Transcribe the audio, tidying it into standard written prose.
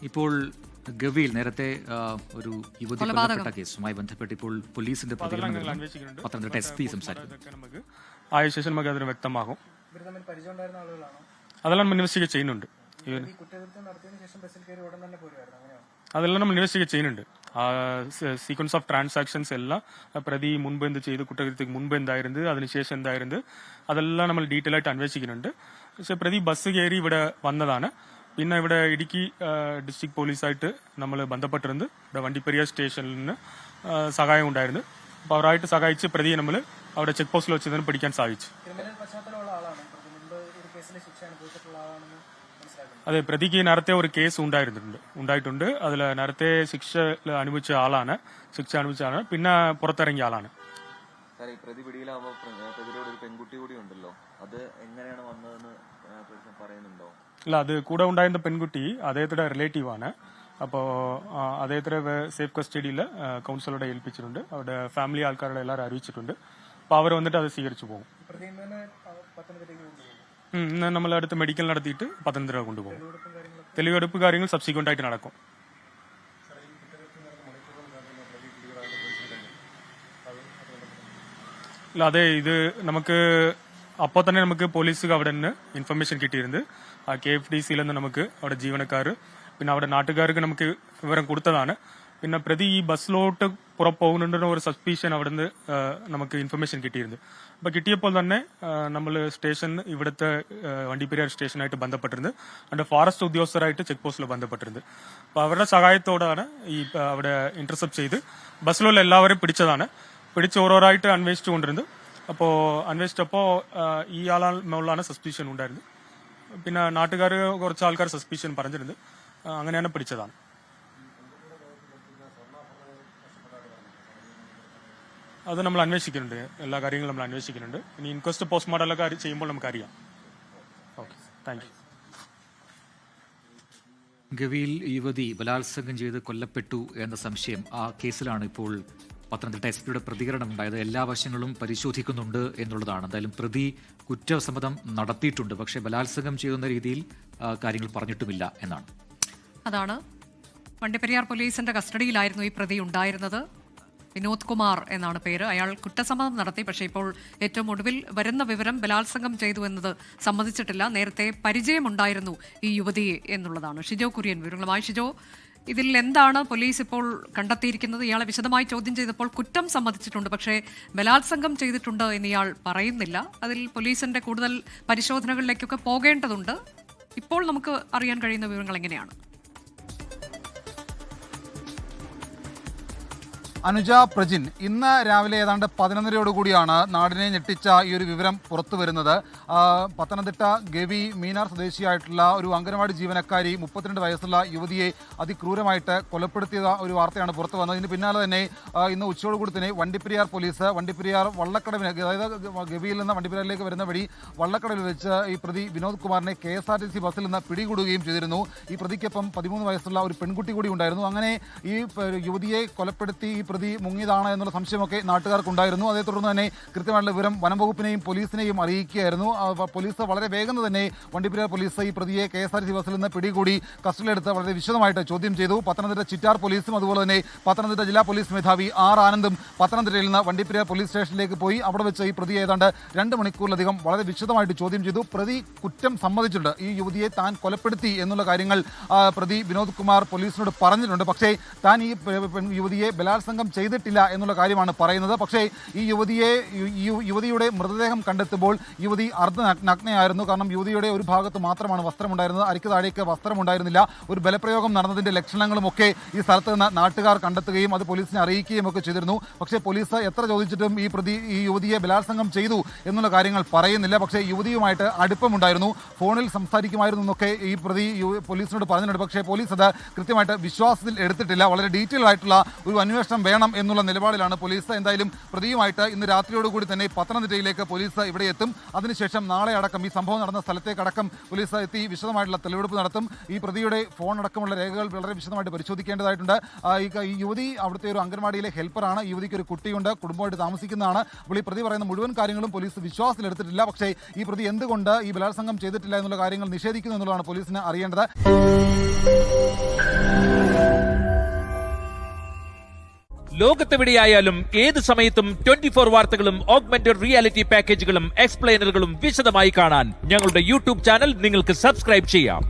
ഇപ്പോൾ ഗവിയിൽ നേരത്തെ ഒരു യുവതി കൊല്ലപ്പെട്ട കേസുമായി ബന്ധപ്പെട്ട് ഇപ്പോൾ പോലീസിന്റെ പ്രതികരണം പത്തനംതിട്ട SP സംസാരിക്കുന്നു. ആയ ശേഷം നമുക്ക് അതിന് വ്യക്തമാകും. അതെല്ലാം നമ്മൾ ഇൻവെസ്റ്റിഗേറ്റ് ചെയ്യുന്നുണ്ട്. അതെല്ലാം നമ്മൾ ഇൻവെസ്റ്റിഗേറ്റ് ചെയ്യുന്നുണ്ട്. സീക്വൻസ് ഓഫ് ട്രാൻസാക്ഷൻസ് എല്ലാം പ്രതി മുൻപ് എന്ത് ചെയ്ത് കുറ്റകൃത്യത്തിന് മുൻപ് എന്തായിരുന്നു അതിനുശേഷം എന്തായിരുന്നു അതെല്ലാം നമ്മൾ ഡീറ്റെയിൽ ആയിട്ട് അന്വേഷിക്കുന്നുണ്ട്. പക്ഷെ പ്രതി ബസ് കയറി ഇവിടെ വന്നതാണ്. പിന്നെ ഇവിടെ ഇടുക്കി ഡിസ്ട്രിക്ട് പോലീസായിട്ട് നമ്മൾ ബന്ധപ്പെട്ടിരുന്നു. ഇവിടെ വണ്ടിപ്പെരിയാർ സ്റ്റേഷനിൽ നിന്ന് സഹായം ഉണ്ടായിരുന്നു. അപ്പോൾ അവരായിട്ട് സഹായിച്ച് പ്രതിയെ നമ്മൾ അവിടെ ചെക്ക് പോസ്റ്റിൽ വെച്ച് തന്നെ പിടിക്കാൻ സാധിച്ചു. അതെ, പ്രതിക്ക് നേരത്തെ ഒരു കേസ് ഉണ്ടായിട്ടുണ്ട്. അതിൽ നേരത്തെ ശിക്ഷ അനുഭവിച്ച ആളാണ്. പിന്നെ പുറത്തിറങ്ങിയ ആളാണ്. പ്രതി പിടിയിലാവുമ്പോൾ പ്രതിയുടെ ഒരു പെൺകുട്ടി കൂടി ഉണ്ടല്ലോ, അത് എങ്ങനെയാണ് വന്നതെന്ന് പറയുന്നുണ്ടോ? ഇല്ല, അത് കൂടെ ഉണ്ടായിരുന്ന പെൺകുട്ടി അദ്ദേഹത്തിന്റെ റിലേറ്റീവ് ആണ്. അപ്പോൾ അദ്ദേഹത്തിന്റെ സേഫ് കസ്റ്റഡിയിൽ കൗൺസിലറുടെ ഏൽപ്പിച്ചിട്ടുണ്ട്. അവിടെ ഫാമിലി ആൾക്കാരുടെ എല്ലാവരും അറിയിച്ചിട്ടുണ്ട്. അപ്പോൾ അവർ വന്നിട്ട് അത് സ്വീകരിച്ചു പോകും. ഇന്ന് നമ്മൾ അടുത്ത് മെഡിക്കൽ നടത്തിയിട്ട് പത്തനംതിട്ട കൊണ്ടുപോകും. തെളിവെടുപ്പ് കാര്യങ്ങൾ സബ്സിക്വന്റ് ആയിട്ട് നടക്കും. ഇല്ല, അതെ, ഇത് നമുക്ക് അപ്പോൾ തന്നെ നമുക്ക് പോലീസ് അവിടെ നിന്ന് ഇൻഫർമേഷൻ കിട്ടിയിരുന്നു. ആ KFDCയിൽ നിന്ന് നമുക്ക് അവിടെ ജീവനക്കാർ പിന്നെ അവിടെ നാട്ടുകാർക്ക് നമുക്ക് വിവരം കൊടുത്തതാണ്. പിന്നെ പ്രതി ഈ ബസ്സിലോട്ട് പോകുന്നുണ്ടെന്ന ഒരു സസ്പീഷൻ അവിടെ നിന്ന് നമുക്ക് ഇൻഫർമേഷൻ കിട്ടിയിരുന്നു. അപ്പോൾ കിട്ടിയപ്പോൾ തന്നെ നമ്മൾ ഇവിടുത്തെ വണ്ടിപ്പെരിയാർ സ്റ്റേഷനായിട്ട് ബന്ധപ്പെട്ടിരുന്നത്. അതിന്റെ ഫോറസ്റ്റ് ഉദ്യോഗസ്ഥരായിട്ട് ചെക്ക് പോസ്റ്റിൽ ബന്ധപ്പെട്ടിരുന്നത്. അപ്പോൾ അവരുടെ സഹായത്തോടാണ് ഈ അവിടെ ഇന്റർസെപ്റ്റ് ചെയ്ത് ബസ്സിലുള്ള എല്ലാവരും പിടിച്ച് ഓരോരായിട്ട് അന്വേഷിച്ചുകൊണ്ടിരുന്നത്. അപ്പോൾ അന്വേഷിച്ചപ്പോൾ ഈ ആളാണ് സസ്പീഷൻ ഉണ്ടായിരുന്നത്. പിന്നെ നാട്ടുകാർ കുറച്ച് ആൾക്കാർ സസ്പീഷൻ പറഞ്ഞിരുന്നത്. അങ്ങനെയാണ് പിടിച്ചതാണ്. അത് നമ്മൾ അന്വേഷിക്കുന്നുണ്ട്. എല്ലാ കാര്യങ്ങളും നമ്മൾ അന്വേഷിക്കുന്നുണ്ട്. ഇനി ഇൻക്വസ്റ്റ് പോസ്റ്റ്മോർട്ടം എല്ലാം ചെയ്യുമ്പോൾ നമുക്കറിയാം. Okay, thank you. ഗവിയിൽ യുവതി ബലാത്സംഗം ചെയ്ത് കൊല്ലപ്പെട്ടു എന്ന സംശയം, ആ കേസിലാണ് ഇപ്പോൾ പത്തനംതിട്ട SP പ്രതികരണം ഉണ്ടായത്. എല്ലാ വശങ്ങളും പരിശോധിക്കുന്നുണ്ട് എന്നുള്ളതാണ്. എന്തായാലും പ്രതി കുറ്റസമ്മതം നടത്തിയിട്ടുണ്ട്. പക്ഷേ ബലാത്സംഗം ചെയ്യുന്ന രീതിയിൽ കാര്യങ്ങൾ പറഞ്ഞിട്ടുമില്ല എന്നാണ്. അതാണ് വണ്ടിപ്പെരിയാർ പോലീസിന്റെ കസ്റ്റഡിയിലായിരുന്നു ഈ പ്രതി ഉണ്ടായിരുന്നത്. വിനോദ് കുമാർ എന്നാണ് പേര്. അയാൾ കുറ്റസമ്മതം നടത്തി. പക്ഷേ ഇപ്പോൾ ഏറ്റവും ഒടുവിൽ വരുന്ന വിവരം ബലാത്സംഗം ചെയ്തു എന്നത് സമ്മതിച്ചിട്ടില്ല. നേരത്തെ പരിചയമുണ്ടായിരുന്നു ഈ യുവതിയെ എന്നുള്ളതാണ്. ഷിജോ കുര്യൻ വിവരങ്ങളുമായി. ഷിജോ, ഇതിൽ എന്താണ് പോലീസ് ഇപ്പോൾ കണ്ടെത്തിയിരിക്കുന്നത്? ഇയാളെ വിശദമായി ചോദ്യം ചെയ്തപ്പോൾ കുറ്റം സമ്മതിച്ചിട്ടുണ്ട്, പക്ഷേ ബലാത്സംഗം ചെയ്തിട്ടുണ്ട് എന്ന് ഇയാൾ പറയുന്നില്ല. അതിൽ പോലീസിന്റെ കൂടുതൽ പരിശോധനകളിലേക്കൊക്കെ പോകേണ്ടതുണ്ട്. ഇപ്പോൾ നമുക്ക് അറിയാൻ കഴിയുന്ന വിവരങ്ങൾ എങ്ങനെയാണ്? അനുജ പ്രജിൻ, ഇന്ന് രാവിലെ ഏതാണ്ട് 11:30 നാടിനെ ഞെട്ടിച്ച ഈ ഒരു വിവരം പുറത്തു വരുന്നത്. പത്തനംതിട്ട ഗവി മീനാർ സ്വദേശിയായിട്ടുള്ള ഒരു അംഗനവാടി ജീവനക്കാരി 32 വയസ്സുള്ള യുവതിയെ അതിക്രൂരമായിട്ട് കൊലപ്പെടുത്തിയ ഒരു വാർത്തയാണ് പുറത്തു വന്നത്. ഇതിന് പിന്നാലെ തന്നെ ഇന്ന് ഉച്ചയോടുകൂടി തന്നെ വണ്ടിപ്പെരിയാർ പോലീസ് വള്ളക്കടവിന്, അതായത് ഗവിയിൽ നിന്ന് വണ്ടിപ്പെരിയാറിലേക്ക് വരുന്ന വഴി വള്ളക്കടവിൽ വെച്ച് ഈ പ്രതി വിനോദ് കുമാറിനെ KSRTC ബസ്സിൽ നിന്ന് പിടികൂടുകയും ചെയ്തിരുന്നു. ഈ പ്രതിക്കൊപ്പം 13 വയസ്സുള്ള ഒരു പെൺകുട്ടി കൂടി ഉണ്ടായിരുന്നു. അങ്ങനെ ഈ യുവതിയെ കൊലപ്പെടുത്തി ഈ പ്രതി മുങ്ങിയതാണ് എന്നുള്ള സംശയമൊക്കെ നാട്ടുകാർക്കുണ്ടായിരുന്നു. അതേ തുടർന്ന് തന്നെ കൃത്യമായിട്ടുള്ള വിവരം വനം വകുപ്പിനെയും പോലീസിനെയും അറിയിക്കുകയായിരുന്നു. പോലീസ് വളരെ വേഗം തന്നെ വണ്ടിപ്പെരിയാർ പോലീസ് ഈ പ്രതിയെ KSRTC ബസ്സിൽ നിന്ന് പിടികൂടി കസ്റ്റഡിയിലെടുത്ത് വളരെ വിശദമായിട്ട് ചോദ്യം ചെയ്തു. പത്തനംതിട്ട ചിറ്റാർ പോലീസും അതുപോലെ തന്നെ പത്തനംതിട്ട ജില്ലാ പോലീസ് മേധാവി R ആനന്ദും പത്തനംതിട്ടയിൽ നിന്ന് വണ്ടിപ്പെരിയാർ പോലീസ് സ്റ്റേഷനിലേക്ക് പോയി. അവിടെ വെച്ച് ഈ പ്രതിയെ ഏതാണ്ട് 2 മണിക്കൂറിലധികം വളരെ വിശദമായിട്ട് ചോദ്യം ചെയ്തു. പ്രതി കുറ്റം സമ്മതിച്ചിട്ടുണ്ട്. ഈ യുവതിയെ താൻ കൊലപ്പെടുത്തി എന്നുള്ള കാര്യങ്ങൾ പ്രതി വിനോദ് കുമാർ പോലീസിനോട് പറഞ്ഞിട്ടുണ്ട്. പക്ഷേ താൻ ഈ യുവതിയെ ബലാത്സംഗം ചെയ്തിട്ടില്ല എന്നുള്ള കാര്യമാണ് പറയുന്നത്. പക്ഷേ ഈ യുവതിയുടെ മൃതദേഹം കണ്ടെത്തുമ്പോൾ യുവതി അർദ്ധനഗ്നയായിരുന്നു. കാരണം യുവതിയുടെ ഒരു ഭാഗത്ത് മാത്രമാണ് വസ്ത്രമുണ്ടായിരുന്നത്, അരിക്ക് താഴേക്ക് വസ്ത്രമുണ്ടായിരുന്നില്ല. ഒരു ബലപ്രയോഗം നടന്നതിന്റെ ലക്ഷണങ്ങളുമൊക്കെ ഈ സ്ഥലത്ത് നിന്ന് നാട്ടുകാർ കണ്ടെത്തുകയും അത് പോലീസിനെ അറിയിക്കുകയും ഒക്കെ ചെയ്തിരുന്നു. പക്ഷേ പോലീസ് എത്ര ചോദിച്ചിട്ടും ഈ യുവതിയെ ബലാത്സംഗം ചെയ്തു എന്നുള്ള കാര്യങ്ങൾ പറയുന്നില്ല. പക്ഷേ യുവതിയുമായിട്ട് അടുപ്പമുണ്ടായിരുന്നു, ഫോണിൽ സംസാരിക്കുമായിരുന്നു എന്നൊക്കെ ഈ പ്രതി പോലീസിനോട് പറഞ്ഞിട്ടുണ്ട്. പക്ഷേ പോലീസ് അത് കൃത്യമായിട്ട് വിശ്വാസത്തിൽ എടുത്തിട്ടില്ല. വളരെ ഡീറ്റെയിൽ ആയിട്ടുള്ള ഒരു അന്വേഷണം വേണം എന്നുള്ള നിലപാടിലാണ് പോലീസ്. എന്തായാലും പ്രതിയുമായിട്ട് ഇന്ന് രാത്രിയോടുകൂടി തന്നെ പത്തനംതിട്ടയിലേക്ക് പോലീസ് ഇവിടെ എത്തും. അതിനുശേഷം നാളെ അടക്കം ഈ സംഭവം നടന്ന സ്ഥലത്തേക്കടക്കം പോലീസ് എത്തി വിശദമായിട്ടുള്ള തെളിവെടുപ്പ് നടത്തും. ഈ പ്രതിയുടെ ഫോൺ അടക്കമുള്ള രേഖകൾ വളരെ വിശദമായിട്ട് പരിശോധിക്കേണ്ടതായിട്ടുണ്ട്. ഈ യുവതി അവിടുത്തെ ഒരു അംഗൻവാടിയിലെ ഹെൽപ്പറാണ്. യുവതിക്ക് ഒരു കുട്ടിയുണ്ട്, കുടുംബമായിട്ട് താമസിക്കുന്നതാണ്. അപ്പോൾ ഈ പ്രതി പറയുന്ന മുഴുവൻ കാര്യങ്ങളും പോലീസ് വിശ്വാസത്തിലെടുത്തിട്ടില്ല. പക്ഷേ ഈ പ്രതി എന്തുകൊണ്ട് ഈ ബലാത്സംഗം ചെയ്തിട്ടില്ല എന്നുള്ള കാര്യങ്ങൾ നിഷേധിക്കുന്നു എന്നുള്ളതാണ് പോലീസിന് അറിയേണ്ടത്. ലോകത്തെവിടെയായാലും ഏത് സമയത്തും 24 വാർത്തകളും ഓഗ്മെന്റഡ് റിയാലിറ്റി പാക്കേജുകളും എക്സ്പ്ലെയിനറുകളും വിശദമായി കാണാൻ ഞങ്ങളുടെ യൂട്യൂബ് ചാനൽ നിങ്ങൾക്ക് സബ്സ്ക്രൈബ് ചെയ്യാം.